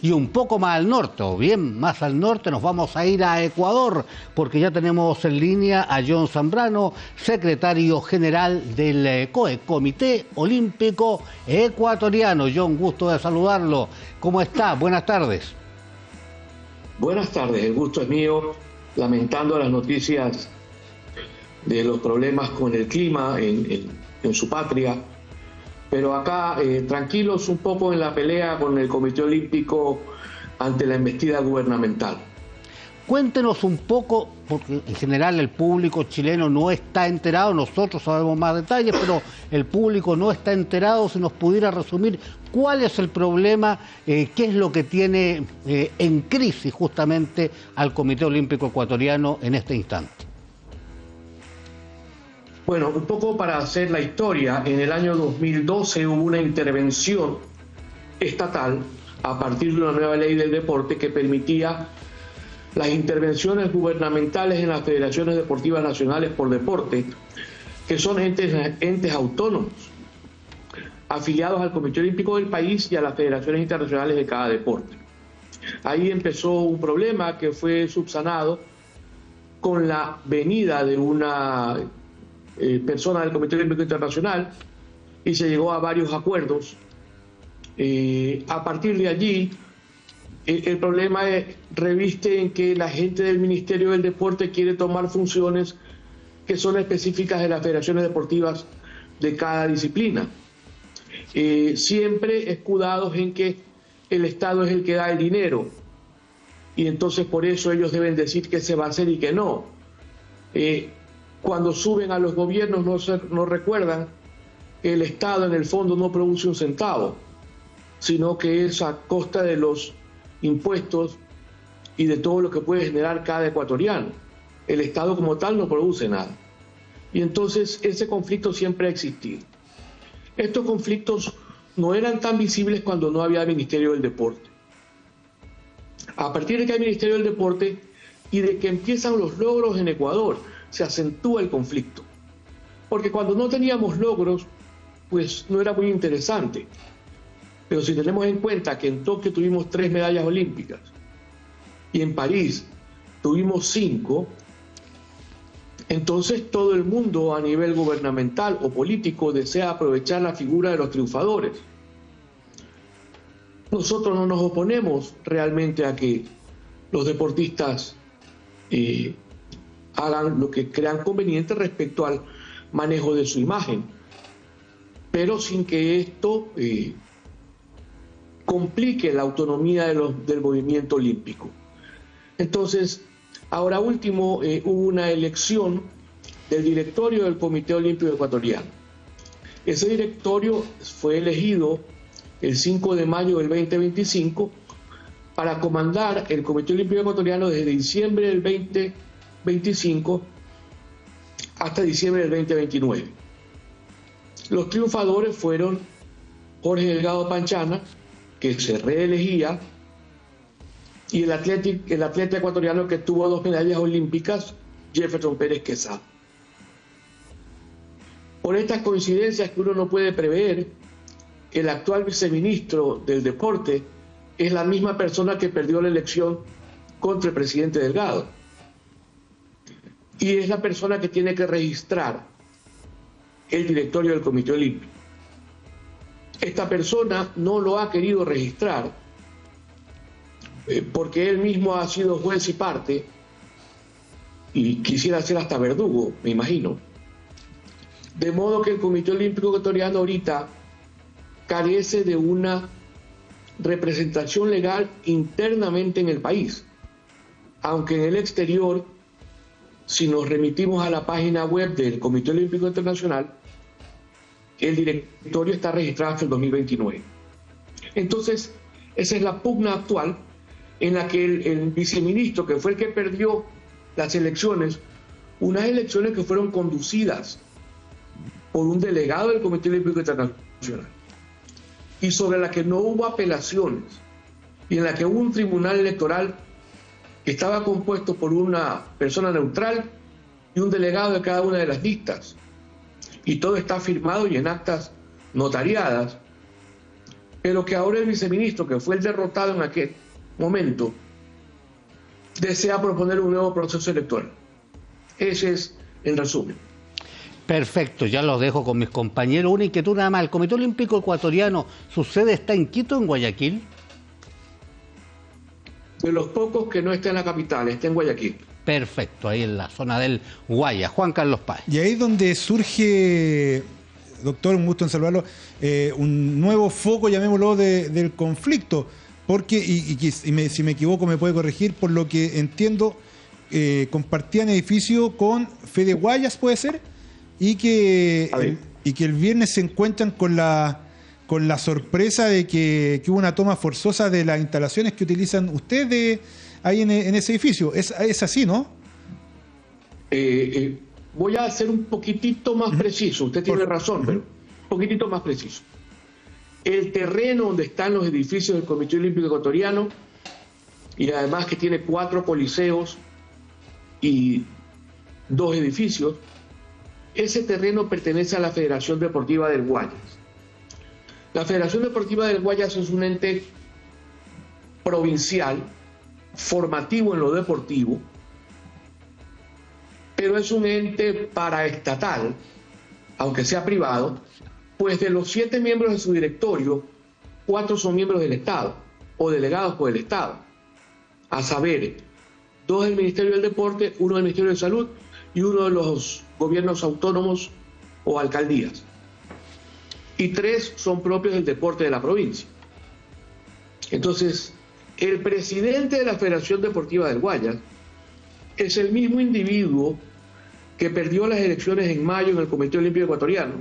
y un poco más al norte, o bien más al norte, nos vamos a ir a Ecuador, porque ya tenemos en línea a John Zambrano, secretario general del COE, Comité Olímpico Ecuatoriano. John, gusto de saludarlo. ¿Cómo está? Buenas tardes. Buenas tardes, el gusto es mío, lamentando las noticias de los problemas con el clima en su patria, pero acá tranquilos un poco en la pelea con el Comité Olímpico ante la embestida gubernamental. Cuéntenos un poco, porque en general el público chileno no está enterado, nosotros sabemos más detalles, pero el público no está enterado. Si nos pudiera resumir cuál es el problema, qué es lo que tiene en crisis justamente al Comité Olímpico Ecuatoriano en este instante. Bueno, un poco para hacer la historia, en el año 2012 hubo una intervención estatal a partir de una nueva ley del deporte que permitía las intervenciones gubernamentales en las federaciones deportivas nacionales por deporte, que son entes autónomos, afiliados al Comité Olímpico del país y a las federaciones internacionales de cada deporte. Ahí empezó un problema que fue subsanado con la venida de una persona del Comité Olímpico Internacional y se llegó a varios acuerdos. A partir de allí, el problema reviste en que la gente del Ministerio del Deporte quiere tomar funciones que son específicas de las federaciones deportivas de cada disciplina, siempre escudados en que el Estado es el que da el dinero y entonces por eso ellos deben decir qué se va a hacer y qué no. Cuando suben a los gobiernos no recuerdan que el Estado en el fondo no produce un centavo, sino que es a costa de los impuestos y de todo lo que puede generar cada ecuatoriano. El Estado como tal no produce nada. Y entonces ese conflicto siempre ha existido. Estos conflictos no eran tan visibles cuando no había Ministerio del Deporte. A partir de que hay Ministerio del Deporte y de que empiezan los logros en Ecuador, se acentúa el conflicto. Porque cuando no teníamos logros, pues no era muy interesante. Pero si tenemos en cuenta que en Tokio tuvimos 3 medallas olímpicas y en París tuvimos 5, entonces todo el mundo a nivel gubernamental o político desea aprovechar la figura de los triunfadores. Nosotros no nos oponemos realmente a que los deportistas hagan lo que crean conveniente respecto al manejo de su imagen, pero sin que esto complique la autonomía del movimiento olímpico. Entonces, ahora último, hubo una elección del directorio del Comité Olímpico Ecuatoriano. Ese directorio fue elegido el 5 de mayo del 2025 para comandar el Comité Olímpico Ecuatoriano desde diciembre del 2025 hasta diciembre del 2029. Los triunfadores fueron Jorge Delgado Panchana, que se reelegía, y el atleta ecuatoriano que tuvo 2 medallas olímpicas, Jefferson Pérez Quesada. Por estas coincidencias que uno no puede prever, el actual viceministro del Deporte es la misma persona que perdió la elección contra el presidente Delgado. Y es la persona que tiene que registrar el directorio del Comité Olímpico. Esta persona no lo ha querido registrar porque él mismo ha sido juez y parte y quisiera ser hasta verdugo, me imagino. De modo que el Comité Olímpico Ecuatoriano ahorita carece de una representación legal internamente en el país, aunque en el exterior, si nos remitimos a la página web del Comité Olímpico Internacional, el directorio está registrado hasta el 2029. Entonces, esa es la pugna actual en la que el viceministro, que fue el que perdió las elecciones, unas elecciones que fueron conducidas por un delegado del Comité Olímpico Internacional, y sobre la que no hubo apelaciones, y en la que hubo un tribunal electoral que estaba compuesto por una persona neutral y un delegado de cada una de las listas, y todo está firmado y en actas notariadas. pero que ahora el viceministro, que fue el derrotado en aquel momento, desea proponer un nuevo proceso electoral. Ese es en resumen. Perfecto, ya los dejo con mis compañeros. Una inquietud nada más. ¿El Comité Olímpico Ecuatoriano, su sede está en Quito o en Guayaquil? De los pocos que no está en la capital, está en Guayaquil. Perfecto, ahí en la zona del Guaya. Juan Carlos Páez. Y ahí es donde surge, doctor, un gusto en saludarlo, un nuevo foco, llamémoslo, del conflicto. Porque, si me equivoco me puede corregir, por lo que entiendo, compartían edificio con Fede Guayas, ¿puede ser? Y que el viernes se encuentran con la sorpresa de que hubo una toma forzosa de las instalaciones que utilizan ustedes ahí en ese edificio. Es así, ¿no? Voy a ser un poquitito más preciso. Usted tiene razón, pero un poquitito más preciso. El terreno donde están los edificios del Comité Olímpico Ecuatoriano, y además que tiene 4 coliseos y 2 edificios, ese terreno pertenece a la Federación Deportiva del Guayas. La Federación Deportiva del Guayas es un ente provincial, formativo en lo deportivo, pero es un ente paraestatal, aunque sea privado, pues de los 7 miembros de su directorio, 4 son miembros del Estado o delegados por el Estado, a saber, 2 del Ministerio del Deporte, 1 del Ministerio de Salud y 1 de los gobiernos autónomos o alcaldías. Y 3 son propios del deporte de la provincia. Entonces, el presidente de la Federación Deportiva del Guayas es el mismo individuo que perdió las elecciones en mayo en el Comité Olímpico Ecuatoriano.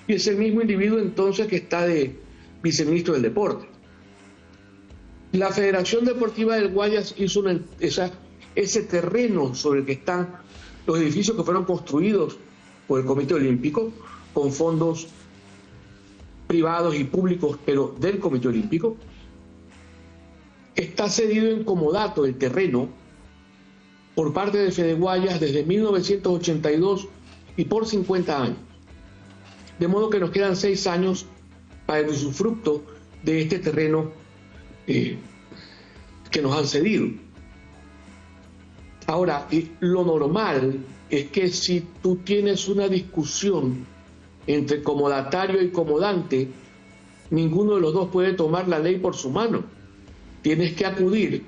Y es el mismo individuo entonces que está de viceministro del Deporte. La Federación Deportiva del Guayas hizo ese terreno sobre el que están los edificios que fueron construidos por el Comité Olímpico, con fondos privados y públicos, pero del Comité Olímpico. Está cedido en comodato el terreno por parte de Fede Guayas desde 1982 y por 50 años. De modo que nos quedan 6 años para el usufructo de este terreno que nos han cedido. Ahora, lo normal es que si tú tienes una discusión entre comodatario y comodante, ninguno de los dos puede tomar la ley por su mano. Tienes que acudir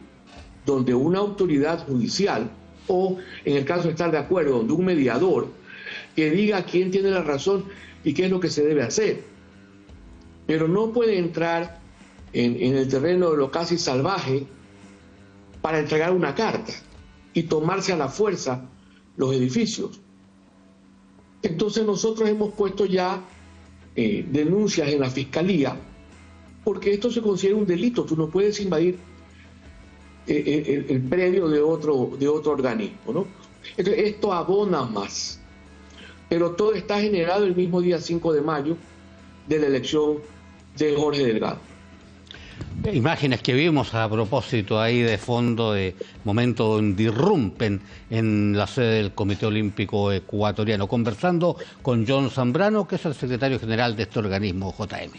donde una autoridad judicial o, en el caso de estar de acuerdo, donde un mediador que diga quién tiene la razón y qué es lo que se debe hacer. Pero no puede entrar en el terreno de lo casi salvaje para entregar una carta y tomarse a la fuerza los edificios. Entonces nosotros hemos puesto ya denuncias en la Fiscalía, porque esto se considera un delito. Tú no puedes invadir el predio de otro organismo, ¿no? Entonces, esto abona más. Pero todo está generado el mismo día 5 de mayo de la elección de Jorge Delgado. Imágenes que vimos a propósito ahí de fondo de momentos donde irrumpen en la sede del Comité Olímpico Ecuatoriano, conversando con John Zambrano, que es el secretario general de este organismo, JM.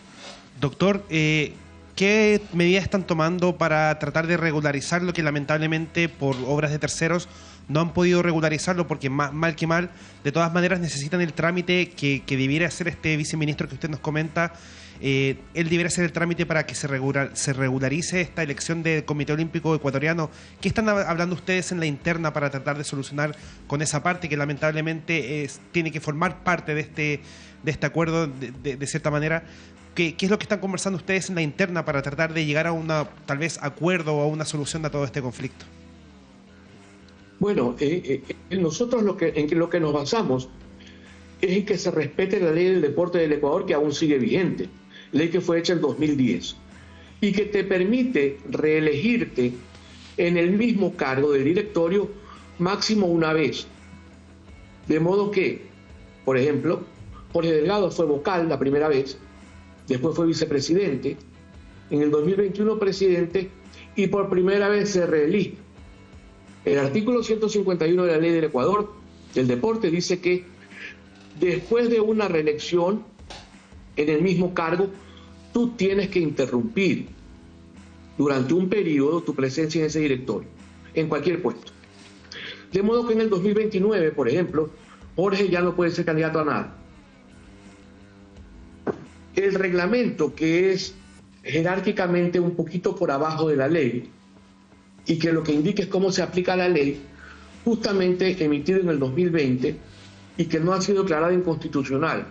Doctor, ¿qué medidas están tomando para tratar de regularizar lo que lamentablemente por obras de terceros no han podido regularizarlo? Porque mal que mal, de todas maneras necesitan el trámite que debiera hacer este viceministro que usted nos comenta. Él debiera hacer el trámite para que se regularice esta elección del Comité Olímpico Ecuatoriano. ¿Qué están hablando ustedes en la interna para tratar de solucionar con esa parte que lamentablemente tiene que formar parte de este acuerdo de cierta manera? ¿Qué es lo que están conversando ustedes en la interna para tratar de llegar a una, tal vez, acuerdo o a una solución a todo este conflicto? Bueno, nosotros en lo que nos basamos es en que se respete la ley del deporte del Ecuador, que aún sigue vigente, ley que fue hecha en 2010, y que te permite reelegirte en el mismo cargo del directorio máximo una vez. De modo que, por ejemplo, Jorge Delgado fue vocal la primera vez, después fue vicepresidente, en el 2021 presidente, y por primera vez se reelige. El artículo 151 de la ley del Ecuador del deporte dice que después de una reelección en el mismo cargo, tú tienes que interrumpir durante un periodo tu presencia en ese directorio, en cualquier puesto. De modo que en el 2029, por ejemplo, Jorge ya no puede ser candidato a nada. El reglamento, que es jerárquicamente un poquito por abajo de la ley, y que lo que indica es cómo se aplica la ley, justamente emitido en el 2020, y que no ha sido declarada inconstitucional,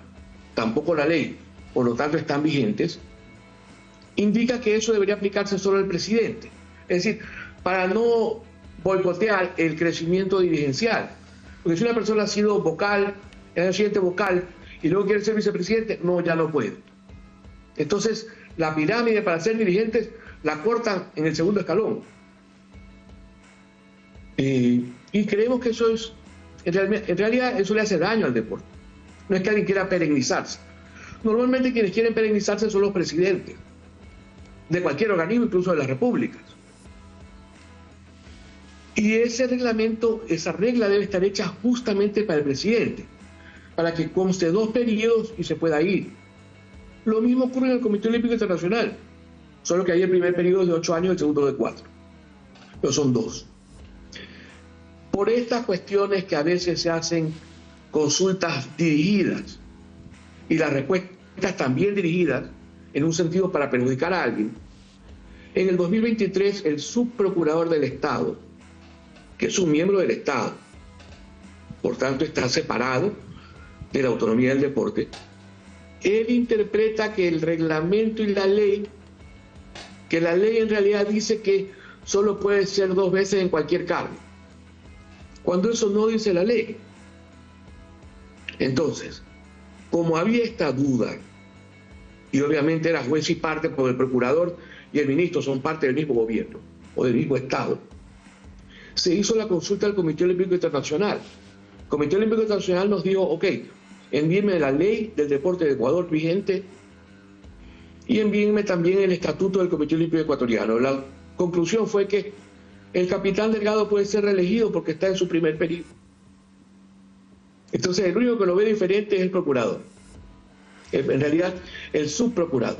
tampoco la ley, por lo tanto están vigentes, indica que eso debería aplicarse solo al presidente. Es decir, para no boicotear el crecimiento dirigencial. Porque si una persona ha sido vocal, el año siguiente vocal, y luego quiere ser vicepresidente, no, ya no puede. Entonces, la pirámide para ser dirigentes la cortan en el segundo escalón. Y creemos que eso es, en realidad eso le hace daño al deporte. No es que alguien quiera perennizarse. Normalmente quienes quieren perennizarse son los presidentes de cualquier organismo, incluso de las repúblicas. Y ese reglamento, esa regla debe estar hecha justamente para el presidente, para que conste 2 periodos y se pueda ir. Lo mismo ocurre en el Comité Olímpico Internacional, solo que ahí el primer periodo es de 8 años y el segundo de 4. Pero son 2. Por estas cuestiones que a veces se hacen consultas dirigidas y las respuestas también dirigidas en un sentido para perjudicar a alguien, en el 2023 el subprocurador del Estado, que es un miembro del Estado, por tanto está separado de la autonomía del deporte, él interpreta que el reglamento y la ley, que la ley en realidad dice que solo puede ser 2 veces en cualquier cargo, cuando eso no dice la ley. Entonces, como había esta duda, y obviamente era juez y parte, porque el procurador y el ministro son parte del mismo gobierno o del mismo Estado, se hizo la consulta al Comité Olímpico Internacional. El Comité Olímpico Internacional nos dijo, ok, envíenme la ley del deporte de Ecuador vigente y envíenme también el estatuto del Comité Olímpico Ecuatoriano. La conclusión fue que el capitán Delgado puede ser reelegido porque está en su primer periodo. Entonces el único que lo ve diferente es el procurador, en realidad el subprocurador.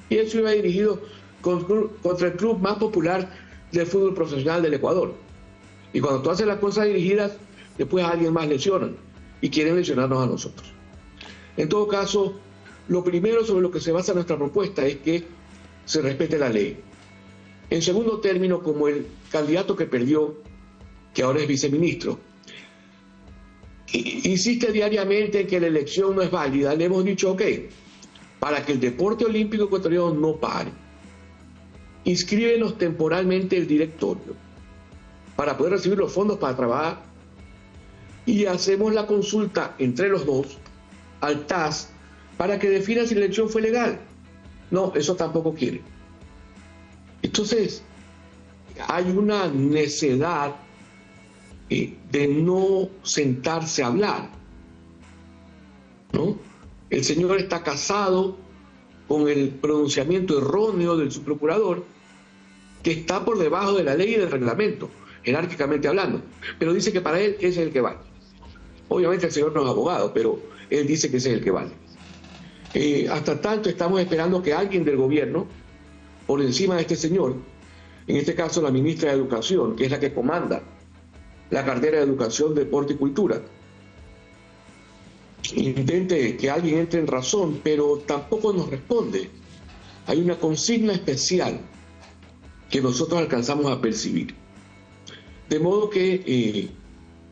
Y eso iba dirigido contra el club más popular del fútbol profesional del Ecuador. Y cuando tú haces las cosas dirigidas, después a alguien más lesionan y quieren lesionarnos a nosotros. En todo caso, lo primero sobre lo que se basa nuestra propuesta es que se respete la ley. En segundo término, como el candidato que perdió, que ahora es viceministro, insiste diariamente en que la elección no es válida, le hemos dicho, ok, para que el deporte olímpico ecuatoriano no pare, inscríbenos temporalmente el directorio para poder recibir los fondos para trabajar y hacemos la consulta entre los dos al TAS para que defina si la elección fue legal. No, eso tampoco quiere. Entonces, hay una necedad de no sentarse a hablar, ¿no? El señor está casado con el pronunciamiento erróneo del subprocurador, que está por debajo de la ley y del reglamento, jerárquicamente hablando, pero dice que para él ese es el que vale. Obviamente el señor no es abogado, pero él dice que ese es el que vale. Hasta tanto estamos esperando que alguien del gobierno, por encima de este señor, en este caso la ministra de Educación, que es la que comanda la cartera de Educación, Deporte y Cultura, intente que alguien entre en razón, pero tampoco nos responde. Hay una consigna especial que nosotros alcanzamos a percibir. De modo que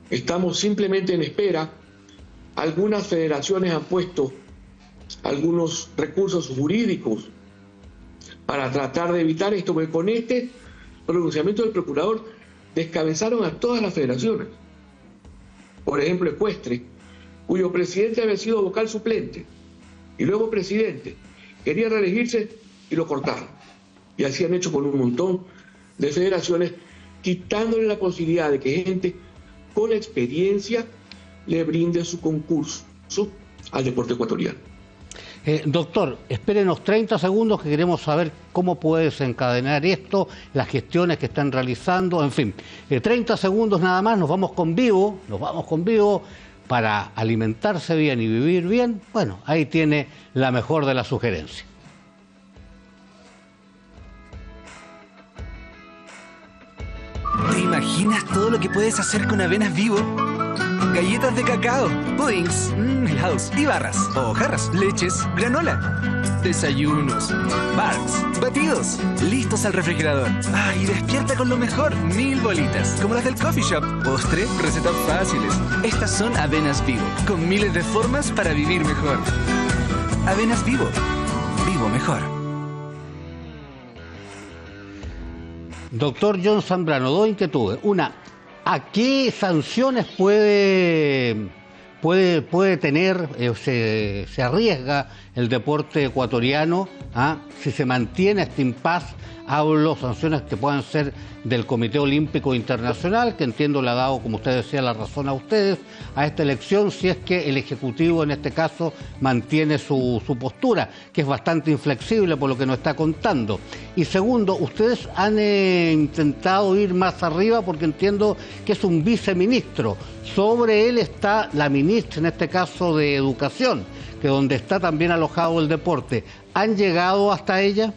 estamos simplemente en espera. Algunas federaciones han puesto algunos recursos jurídicos para tratar de evitar esto, porque con este pronunciamiento del procurador descabezaron a todas las federaciones. Por ejemplo, Ecuestre, cuyo presidente había sido vocal suplente y luego presidente, quería reelegirse y lo cortaron. Y así han hecho con un montón de federaciones, quitándole la posibilidad de que gente con experiencia le brinde su concurso al deporte ecuatoriano. Doctor, espérenos 30 segundos que queremos saber cómo puede desencadenar esto, las gestiones que están realizando, en fin. 30 segundos nada más, nos vamos con Vivo para alimentarse bien y vivir bien. Bueno, ahí tiene la mejor de las sugerencias. ¿Te imaginas todo lo que puedes hacer con Avenas Vivo? Galletas de cacao, puddings, helados y barras, o jarras, leches, granola, desayunos, bars, batidos, listos al refrigerador. Y despierta con lo mejor, 1000 bolitas, como las del coffee shop. Postre, recetas fáciles. Estas son Avenas Vivo, con miles de formas para vivir mejor. Avenas Vivo, vivo mejor. Doctor John Zambrano, dos inquietudes. Una, ¿a qué sanciones puede tener, se arriesga el deporte ecuatoriano si se mantiene este impasse? Hablo sanciones que puedan ser del Comité Olímpico Internacional, que entiendo le ha dado, como usted decía, la razón a ustedes, a esta elección, si es que el Ejecutivo en este caso mantiene su postura, que es bastante inflexible por lo que nos está contando. Y segundo, ustedes han intentado ir más arriba porque entiendo que es un viceministro. Sobre él está la ministra, en este caso de Educación, que donde está también alojado el deporte. ¿Han llegado hasta ella?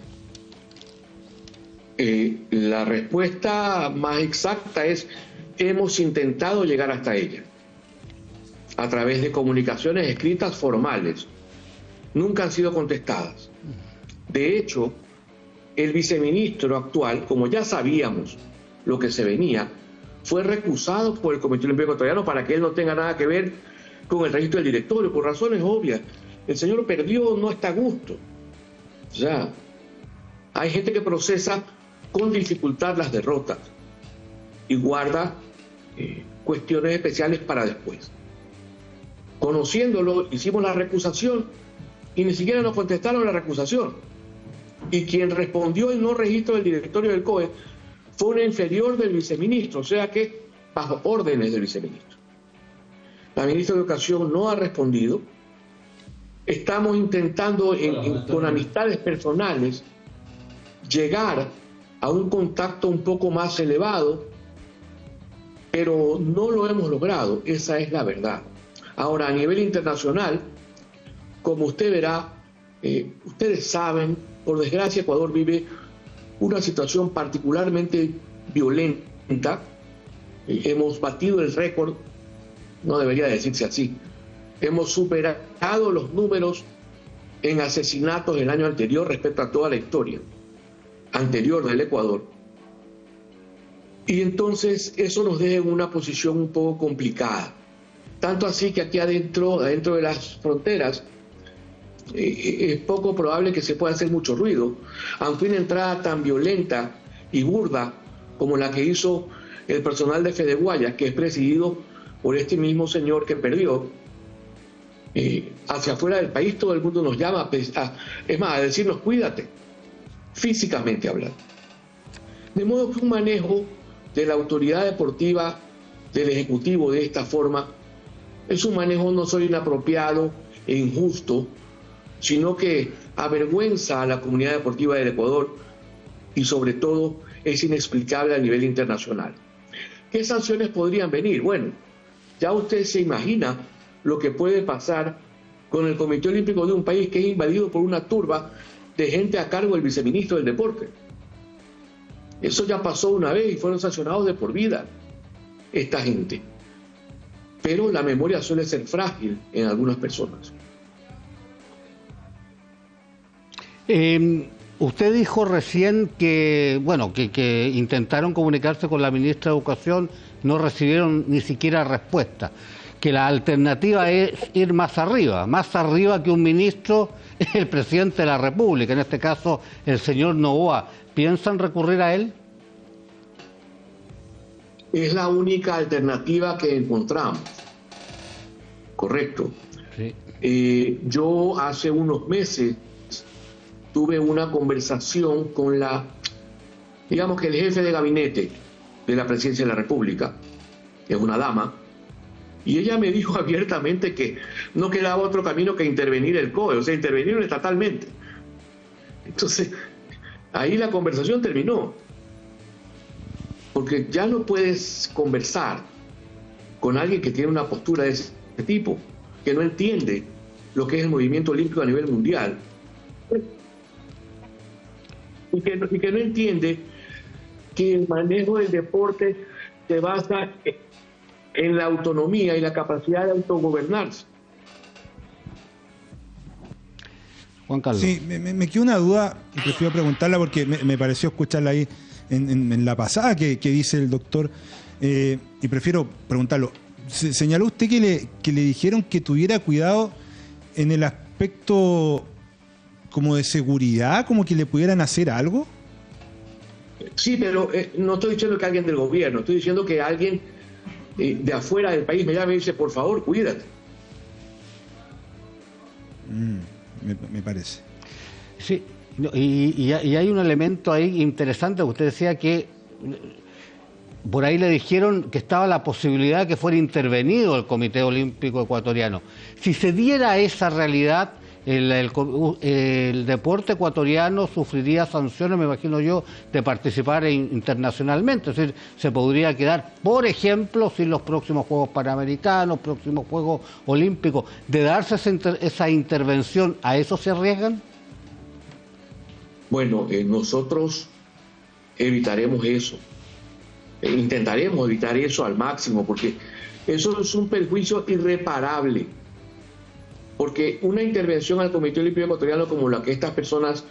La respuesta más exacta es: hemos intentado llegar hasta ella a través de comunicaciones escritas formales. Nunca han sido contestadas. De hecho, el viceministro actual, como ya sabíamos lo que se venía, fue recusado por el Comité Olímpico Ecuatoriano para que él no tenga nada que ver con el registro del directorio, por razones obvias. El señor perdió, no está a gusto. O sea, hay gente que procesa con dificultad las derrotas y guarda cuestiones especiales para después. Conociéndolo, hicimos la recusación y ni siquiera nos contestaron la recusación. Y quien respondió el no registro del directorio del COE fue una inferior del viceministro, o sea que bajo órdenes del viceministro. La ministra de Educación no ha respondido. Estamos intentando con amistades personales llegar a un contacto un poco más elevado, pero no lo hemos logrado, esa es la verdad. Ahora, a nivel internacional, como usted verá, ustedes saben, por desgracia Ecuador vive una situación particularmente violenta. Hemos batido el récord, no debería decirse así, hemos superado los números en asesinatos del año anterior respecto a toda la historia anterior del Ecuador. Y entonces eso nos deja en una posición un poco complicada. Tanto así que aquí adentro de las fronteras, es poco probable que se pueda hacer mucho ruido, aunque una entrada tan violenta y burda como la que hizo el personal de Fede Guayas, que es presidido por este mismo señor que perdió, hacia afuera del país todo el mundo nos llama, es más, a decirnos cuídate, físicamente hablando. De modo que un manejo de la autoridad deportiva del Ejecutivo de esta forma es un manejo no solo inapropiado e injusto, sino que avergüenza a la comunidad deportiva del Ecuador y sobre todo es inexplicable a nivel internacional. ¿Qué sanciones podrían venir? Bueno, ya usted se imagina lo que puede pasar con el Comité Olímpico de un país que es invadido por una turba de gente a cargo del viceministro del deporte. Eso ya pasó una vez y fueron sancionados de por vida esta gente. Pero la memoria suele ser frágil en algunas personas. Usted dijo recién que, bueno, que intentaron comunicarse con la ministra de Educación, no recibieron ni siquiera respuesta. Que la alternativa es ir más arriba que un ministro, el presidente de la República, en este caso el señor Noboa. ¿Piensan recurrir a él? Es la única alternativa que encontramos. Correcto. Sí. Yo hace unos meses tuve una conversación con digamos que el jefe de gabinete de la Presidencia de la República, que es una dama, y ella me dijo abiertamente que no quedaba otro camino que intervenir el COE, o sea, intervenir estatalmente. Entonces, ahí la conversación terminó, porque ya no puedes conversar con alguien que tiene una postura de ese tipo, que no entiende lo que es el movimiento olímpico a nivel mundial, y que no entiende que el manejo del deporte se basa en la autonomía y la capacidad de autogobernarse. Juan Carlos. Sí, me quedó una duda y prefiero preguntarla porque me pareció escucharla ahí en la pasada que dice el doctor, y prefiero preguntarlo. Señaló usted que le dijeron que tuviera cuidado en el aspecto como de seguridad, como que le pudieran hacer algo. Sí, pero no estoy diciendo que alguien del gobierno, estoy diciendo que alguien de afuera del país me llama y dice, por favor, cuídate. Me parece. Sí, y hay un elemento ahí interesante. Usted decía que por ahí le dijeron que estaba la posibilidad de que fuera intervenido el Comité Olímpico Ecuatoriano. Si se diera esa realidad, el deporte ecuatoriano sufriría sanciones, me imagino yo, de participar internacionalmente. Es decir, se podría quedar, por ejemplo, sin los próximos Juegos Panamericanos, próximos Juegos Olímpicos. De darse esa intervención, ¿a eso se arriesgan? Bueno, nosotros evitaremos eso. Intentaremos evitar eso al máximo, porque eso es un perjuicio irreparable. Porque una intervención al Comité Olímpico Ecuatoriano como la que estas personas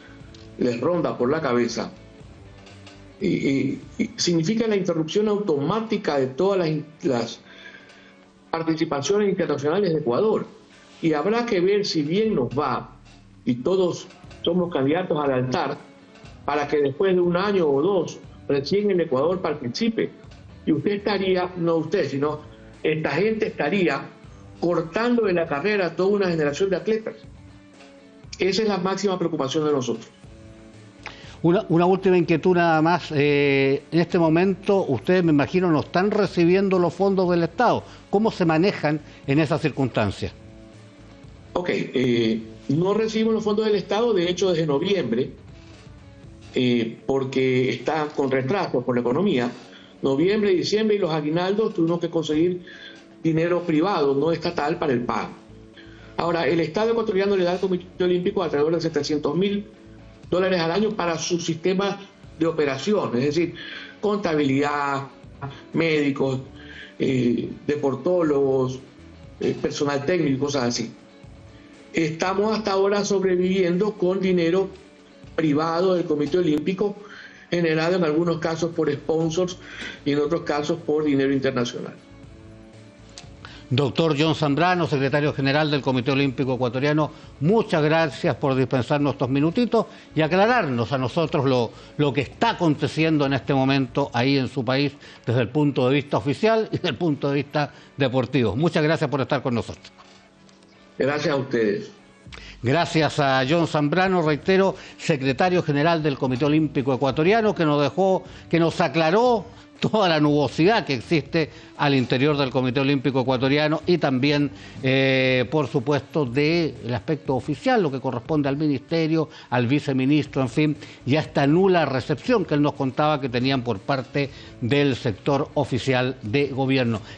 les ronda por la cabeza y significa la interrupción automática de todas las participaciones internacionales de Ecuador. Y habrá que ver si bien nos va, y todos somos candidatos al altar, para que después de un año o dos recién el Ecuador participe. Y usted estaría, no usted, sino esta gente estaría cortando de la carrera a toda una generación de atletas. Esa es la máxima preocupación de nosotros. Una última inquietud nada más. En este momento, ustedes, me imagino, no están recibiendo los fondos del Estado. ¿Cómo se manejan en esas circunstancias? Ok, no recibimos los fondos del Estado, de hecho, desde noviembre, porque está con retraso por la economía. Noviembre, diciembre y los aguinaldos tuvimos que conseguir dinero privado, no estatal, para el pago. Ahora, el Estado ecuatoriano le da al Comité Olímpico alrededor de $700.000 al año para su sistema de operación, es decir, contabilidad, médicos, deportólogos, personal técnico, cosas así. Estamos hasta ahora sobreviviendo con dinero privado del Comité Olímpico, generado en algunos casos por sponsors y en otros casos por dinero internacional. Doctor John Zambrano, secretario general del Comité Olímpico Ecuatoriano, muchas gracias por dispensarnos estos minutitos y aclararnos a nosotros lo que está aconteciendo en este momento ahí en su país desde el punto de vista oficial y desde el punto de vista deportivo. Muchas gracias por estar con nosotros. Gracias a ustedes. Gracias a John Zambrano, reitero, secretario general del Comité Olímpico Ecuatoriano, que nos aclaró toda la nubosidad que existe al interior del Comité Olímpico Ecuatoriano y también, por supuesto, del aspecto oficial, lo que corresponde al ministerio, al viceministro, en fin, y a esta nula recepción que él nos contaba que tenían por parte del sector oficial de gobierno.